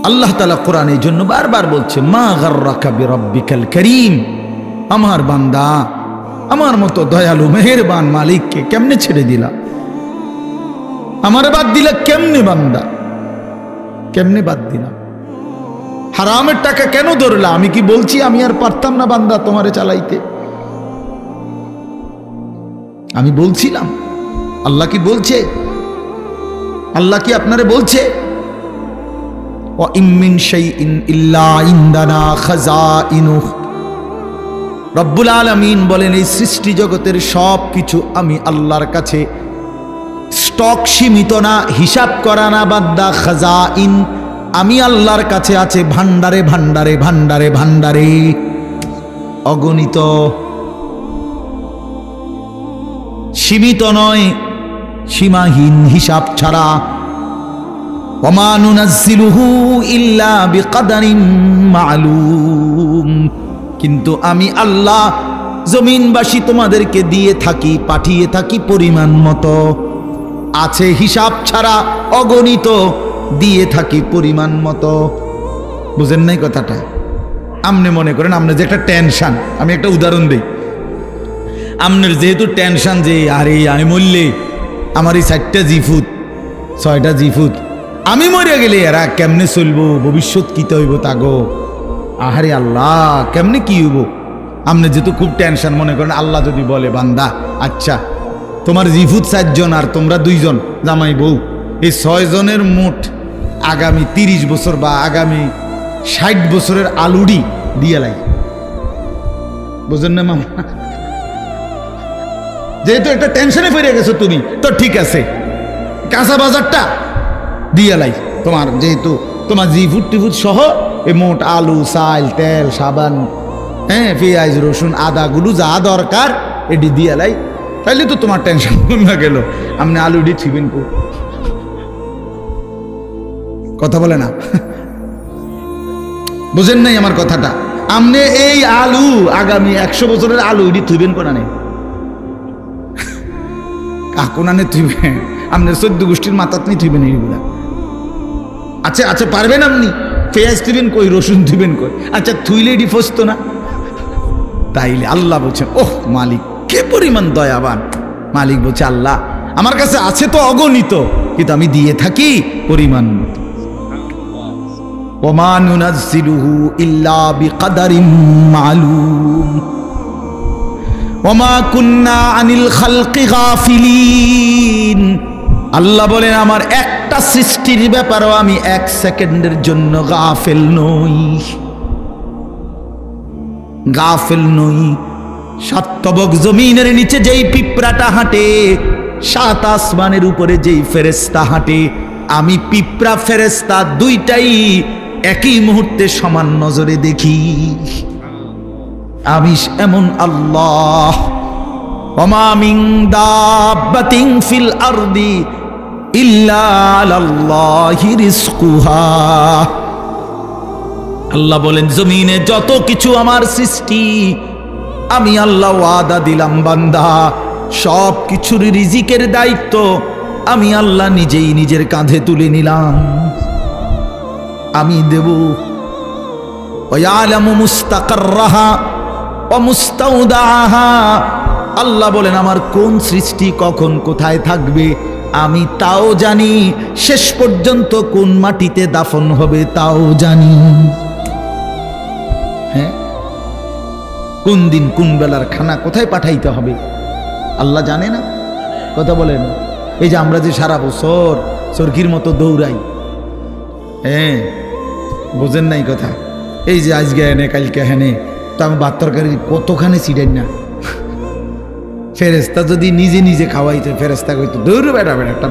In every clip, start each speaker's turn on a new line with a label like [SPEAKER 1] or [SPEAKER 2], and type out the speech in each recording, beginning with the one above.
[SPEAKER 1] আল্লাহ তাআলা কোরআনে এই জন্য বারবার বলছে, মা গাররাকা বিরাব্বিকাল কারীম, আমার বান্দা আমার মতো দয়ালু মেহেরবান মালিককে কেমনে ছেড়ে দিলা, আমার বাদ দিলা কেমনে বান্দা, কেমনে বাদ দিলা, হারামের টাকা কেন ধরলা? আমি কি বলছি আমি আর পারতাম না বান্দা তোমারে চালাইতে? আমি বলছিলাম? আল্লাহ কি বলছে? আল্লাহ কি আপনারে বলছে ওয়া ইম মিন শাইইন ইল্লা ইনদানা খাযাইনুহু? রব্বুল আলামিন বলেন এই সৃষ্টি জগতের সব কিছু আমি আল্লাহর কাছে স্টক সীমিত না, হিসাব করা না বান্দা, খাযাইন আমি আল্লাহর কাছে আছে ভান্ডারে ভান্ডারে ভান্ডারে ভান্ডারে, অগণিত, সীমিত নয়, সীমাহীন, হিসাব ছাড়া। ওমা নুনাজ্জিলুহু ইল্লা বিকদারিন মালুম, কিন্তু আমি আল্লাহ জমিনবাসী তোমাদেরকে দিয়ে থাকি, পাঠিয়ে থাকি পরিমাণ মতো, আছে হিসাব ছাড়া, অগণিত, দিয়ে থাকি পরিমাণ মতো। বুঝেন নাই কথাটা? আপনি মনে করেন আপনার যে একটা টেনশন, আমি একটা উদাহরণ দিই, আপনার যেহেতু টেনশন যে আরে আমি মরলে আমার এই 4টা জিফুত 6টা জিফুত, আমি মরে গেলে এরা কেমনে চলবো, ভবিষ্যৎ কিতে হইব তাগো, আহারে আল্লাহ কেমনে কি হইব, আপনি যেহেতু খুব টেনশন, মনে করেন আল্লাহ যদি বলে বান্দা আচ্ছা তোমার জিফুত 4 জন আর তোমরা 2 জন জামাই বউ, এই 6 জনের মোট আগামী 30 বছর বা আগামী 60 বছরের আলুডি দিয়ে লাই। বুঝেন না মামা? যেহেতু একটা টেনশনে ফিরে গেছো তুমি, তো ঠিক আছে কাঁচা বাজারটা দিয়ে লাই, তোমার যেহেতু তোমার জিফুট টিফুট সহ এই মোট আলু, চাল, তেল, সাবান, হ্যাঁ পেঁয়াজ, রসুন, আদাগুলো যা দরকার এটি দিয়ে লাই, তাইলে তো তোমার টেনশন কমে গেল। আপনি আলুডি ঠিবেন কো? কথা বলে না? বুঝেন নাই আমার কথাটা? আপনি এই আলু আগামী 100 বছরের আলু এটি থুইবেন কোনা নেই, কাকুনানে থুইবেন, আপনার 14 গোষ্ঠীর মাথাত নেই থুইবেন এইগুলা। আচ্ছা আচ্ছা পারবেন আপনি? পেঁয়াজ থুইবেন কই, রসুন থুইবেন কই? আচ্ছা থুইলে এটি ফসতো না? তাইলে আল্লাহ বলছেন ওহ মালিক কে পরিমাণ দয়াবান। মালিক বলছে আল্লাহ আমার কাছে আছে তো অগণিত, কিন্তু আমি দিয়ে থাকি পরিমাণ মতো। ওমা নুনাজ্জিলুহু ইল্লা বিকদারিন মালুম ওমা কুন্না আনিল খালকি গাফিলিন। আল্লাহ বলেন আমার একটা সৃষ্টির ব্যাপারেও আমি 1 সেকেন্ডের জন্য গাফেল নই, গাফেল নই। 7 তবক জমিনের নিচে যেই পিঁপড়াটা হাঁটে, 7 আসমানের উপরে যেই ফেরেশতা হাঁটে, আমি পিঁপড়া ফেরেশতা দুইটাই একই মুহূর্তে সমান নজরে দেখি। আমি এমন আল্লাহ। ওমা মিন দাব্বাতিন ফিল আরদি ইল্লা আলাল্লাহি রিজকুহা। আল্লাহ বলেন জমিনে যত কিছু আমার সৃষ্টি, আমি আল্লাহ ওয়াদা দিলাম বান্দা সব কিছুর রিজিকের দায়িত্ব আমি আল্লাহ নিজেই নিজের কাঁধে তুলে নিলাম, আমি দেব। ওয়ায়ালামু মুস্তাকাররাহা ওয়া মুস্তাউদাহা। আল্লাহ বলেন আমার কোন সৃষ্টি কখন কোথায় থাকবে আমি তাও জানি, শেষ পর্যন্ত কোন মাটিতে দাফন হবে তাও জানি। হ্যাঁ, কোন দিন কোন বেলার খানা কোথায় পাঠাইতে হবে আল্লাহ জানে না? কথা বলেন। এই যে আমরা যে সারা বছর চরকির মতো দৌড়াই, হ্যাঁ বোঝেন নাই কথা? এই যে আজকে এনে কালকে হেনে, তো আমি ভাত তরকারি কতখানি ছিটাই না। ফেরেস্তা যদি নিজে নিজে খাওয়াইছে, ফেরেস্তা কইতো দৌড় বেটা বেটা একটা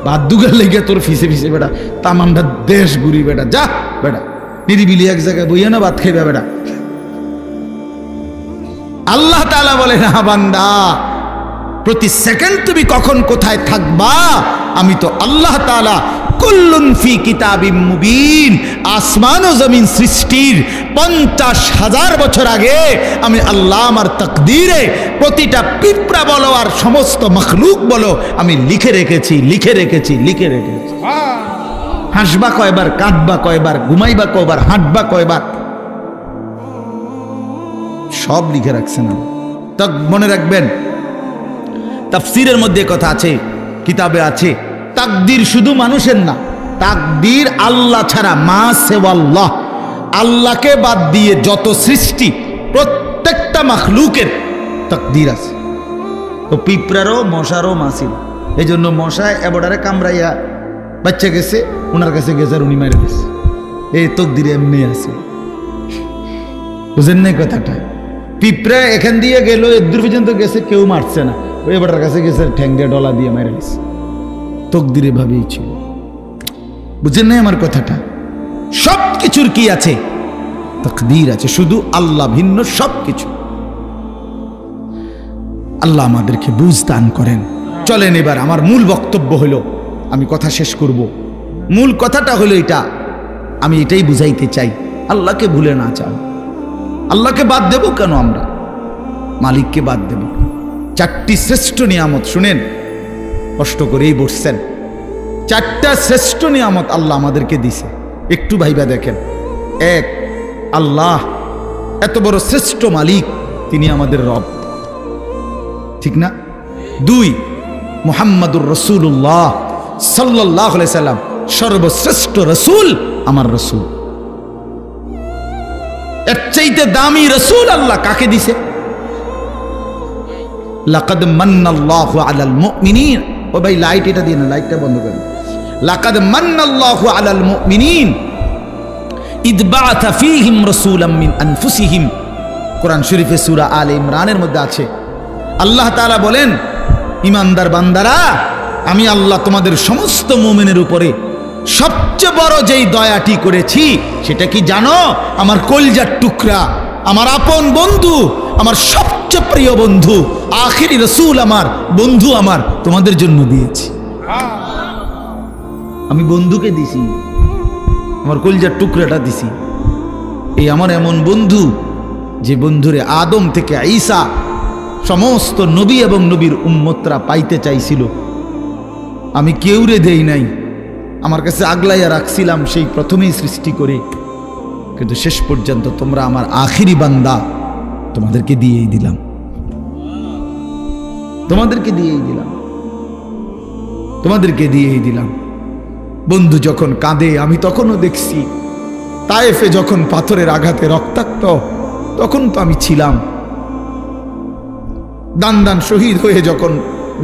[SPEAKER 1] ভাত দুগার লেগে তোর ফিসে ফিসে বেটা তামামটা দেশ ঘুরি বেটা, যা বেটা নিরিবিলি এক জায়গায় বইয়া না ভাত খাইবা বেটা। আল্লাহ তাআলা বলে না বান্দা প্রতি সেকেন্ড তুমি কখন কোথায় থাকবা আমি তো আল্লাহ তাআলা কুল্লুন ফি কিতাবিম মুবিন। আসমান ও জমিন সৃষ্টির 50,000 বছর আগে আমি আল্লাহ আমার তাকদীরে প্রতিটা পিঁপড়া বলো আর সমস্ত মখলুক বলো আমি লিখে রেখেছি, লিখে রেখেছি, লিখে রেখেছি। হাসবা কয়বার, কাঁদবা কয়বার, ঘুমাইবা কয়বার, হাঁটবা কয়বার, সব লিখে রাখছেন। তা মনে রাখবেন, তাফসীরের মধ্যে কথা আছে, কিতাবে আছে, তাকদীর শুধু মানুষের না, তাকদীর আল্লাহ ছাড়া, মা সেওয়াল্লাহ, আল্লাহকে বাদ দিয়ে যত সৃষ্টি প্রত্যেকটা মাখলুকের তাকদীর আছে। তো পিঁপড়ারও মশারও মাসিল, এই জন্য মশায় এবডারে কামড়াইয়া বাচ্চা গেছে, ওনার কাছে গেছে আর উনি মেরে গেছে, এই তকদিরে এমনি আছে। বুঝেন নাই কথাটা? পিঁপড়া এখান দিয়ে গেল, এদূর পর্যন্ত গেছে, কেউ মারছে না, ওই এবারের কাছে গেছে ঠ্যাং দিয়ে ডলা দিয়ে মেরে গেছে, তকদিরে ভাবেই ছিল। বুঝেন নাই আমার কথাটা? সব কিছুর কি আছে? তাকদীর আছে, শুধু আল্লাহ ভিন্ন সব কিছু। আল্লাহ আমাদেরকে বুঝ দান করেন। চলেন এবার আমার মূল বক্তব্য হলো, আমি কথা শেষ করব। মূল কথাটা হলো এটা, আমি এটাই বুঝাইতে চাই, আল্লাহকে ভুলে না চাও। আল্লাহকে বাদ দেব কেন আমরা? মালিককে বাদ দেব। চারটি শ্রেষ্ঠ নিয়ামত, শুনেন, কষ্ট করেই বসছেন, চারটা শ্রেষ্ঠ নিয়ামত আল্লাহ আমাদেরকে দিছে, একটু ভাইবা দেখেন। এক, আল্লাহ এত বড় শ্রেষ্ঠ মালিক, তিনি আমাদের রব, ঠিক না? দুই, মুহাম্মাদুর রাসূলুল্লাহ সাল্লাল্লাহু আলাইহি সাল্লাম সর্বশ্রেষ্ঠ রাসূল, আমার রাসূল। এর চাইতে দামি রাসূল আল্লাহ কাকে দিছে? লাকাদ মান্নাল্লাহু আলাল মুমিনিন। ও ভাই লাইট এটা দিন, লাইটটা বন্ধ করেন। লাকাদ মান্নাল্লাহু আলাল মুমিনিন ইদ বাআথা ফীহিম রাসূলাম মিন আনফুসিহিম। কোরআন শরীফে সূরা আলে ইমরানের মধ্যে আছে, আল্লাহ তাআলা বলেন, ইমানদার বান্দারা, আমি আল্লাহ তোমাদের সমস্ত মুমিনের উপরে সবচেয়ে বড় যেই দয়াটি করেছি সেটা কি জানো? আমার কলিজার টুকরা, আমার আপন বন্ধু, আমার সবচেয়ে প্রিয় বন্ধু, আখিরি রাসূল, আমার বন্ধু, আমার তোমাদের জন্য দিয়েছি। আমি বন্ধুকে দিছি, আমার কলিজার টুকরাটা দিছি। এই আমার এমন বন্ধু, যে বন্ধুরে আদম থেকে ঈসা সমস্ত নবী এবং নবীর উম্মতরা পাইতে চাইছিল, আমি কেউরে দেই নাই, আমার কাছে আগলাইয়া রাখছিলাম সেই প্রথমেই সৃষ্টি করে, কিন্তু শেষ পর্যন্ত তোমরা আমার আখিরি বান্দা, তোমাদেরকে দিয়েই দিলাম, তোমাদেরকে দিয়েই দিলাম, তোমাদেরকে দিয়েই দিলাম। বন্ধু যখন কাঁদে আমি তখনও দেখছি, তায়েফে যখন পাথরের আঘাতে রক্তাক্ত, তখন তো আমি ছিলাম। দান দান শহীদ হয়ে যখন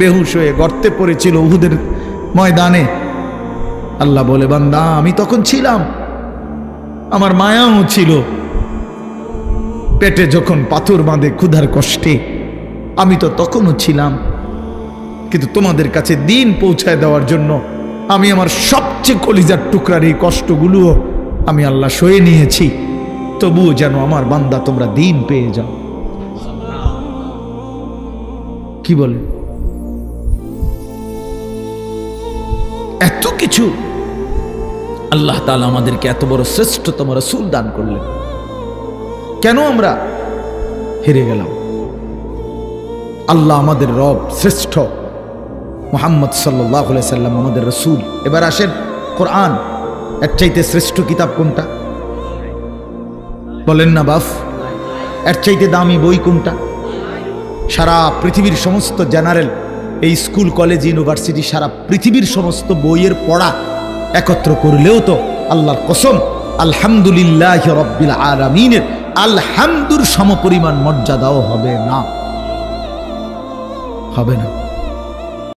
[SPEAKER 1] বেহুশ হয়ে গর্তে পড়েছিল উহুদের ময়দানে, আল্লাহ বলে, বান্দা আমি তখন ছিলাম, আমার মায়াও ছিল। পেটে যখন পাথর বাঁধে ক্ষুধার কষ্টে, আমি তো তখনও ছিলাম। কিন্তু তোমাদের কাছে দিন পৌঁছায় দেওয়ার জন্য আমি আমার সবচেয়ে কলিজার টুকরার এই কষ্টগুলোও আমি আল্লাহ সয়ে নিয়েছি, তবুও যেন আমার বান্দা তোমরা দিন পেয়ে যাও। কি বলে? এত কিছু আল্লাহ তাআলা আমাদেরকে এত বড় শ্রেষ্ঠতম রাসূল দান করলেন, কেন আমরা হেরে গেলাম? আল্লাহ আমাদের রব, শ্রেষ্ঠ মুহাম্মদ সাল্লাল্লাহু আলাইহি সাল্লাম আমাদের রাসূল। এবার আসেন, কোরআন এর চাইতে শ্রেষ্ঠ কিতাব কোনটা? বলেন না বাফ, এর চাইতে দামি বই কোনটা? সারা পৃথিবীর সমস্ত জেনারেল, এই স্কুল কলেজ ইউনিভার্সিটি, সারা পৃথিবীর সমস্ত বইয়ের পড়া একত্র করলেও তো আল্লাহর কসম আলহামদুলিল্লাহি রাব্বিল আলামিনের আলহামদুর সমপরিমাণ মর্যাদাও হবে না, হবে না।